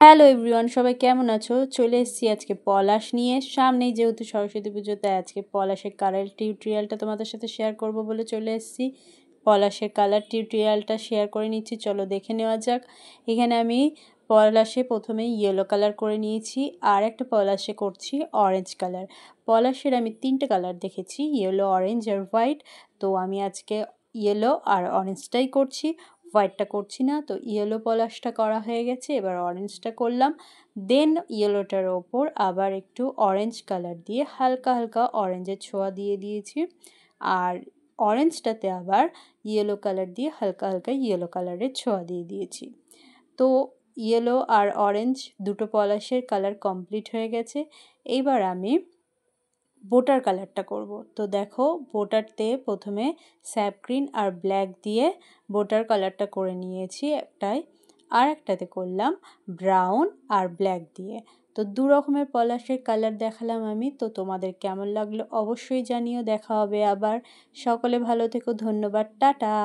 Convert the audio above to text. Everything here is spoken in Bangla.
হ্যালো এভরিওয়ান, সবাই কেমন আছো? চলে এসেছি আজকে পলাশ নিয়ে। সামনেই যেহেতু সরস্বতী পুজো, তাই আজকে পলাশের কালার টিউটোরিয়ালটা তোমাদের সাথে শেয়ার করব বলে চলে এসেছি। পলাশের কালার টিউটোরিয়ালটা শেয়ার করে নিচ্ছি, চলো দেখে নেওয়া যাক। এখানে আমি পলাশে প্রথমে ইয়েলো কালার করে নিয়েছি, আর একটা পলাশে করছি অরেঞ্জ কালার। পলাশের আমি তিনটে কালার দেখেছি, ইয়েলো, অরেঞ্জ আর হোয়াইট। তো আমি আজকে ইয়েলো আর অরেঞ্জটাই করছি, হোয়াইটটা করছি না। তো ইয়েলো পলাশটা করা হয়ে গেছে, এবার অরেঞ্জটা করলাম। দেন ইয়েলোটার ওপর আবার একটু অরেঞ্জ কালার দিয়ে হালকা হালকা অরেঞ্জের ছোঁয়া দিয়ে দিয়েছি, আর অরেঞ্জটাতে আবার ইয়েলো কালার দিয়ে হালকা হালকা ইয়েলো কালারের ছোঁয়া দিয়ে দিয়েছি। তো ইয়েলো আর অরেঞ্জ দুটো পলাশের কালার কমপ্লিট হয়ে গেছে। এইবার আমি বোটার কালারটা করব। তো দেখো, বোটারতে প্রথমে স্যাপ গ্রিন আর ব্ল্যাক দিয়ে বোটার কালারটা করে নিয়েছি একটাই, আর একটাতে করলাম ব্রাউন আর ব্ল্যাক দিয়ে। তো দু রকমের পলাশের কালার দেখালাম আমি। তো তোমাদের কেমন লাগলো অবশ্যই জানিও। দেখা হবে আবার। সকলে ভালো থেকো, ধন্যবাদ, টাটা।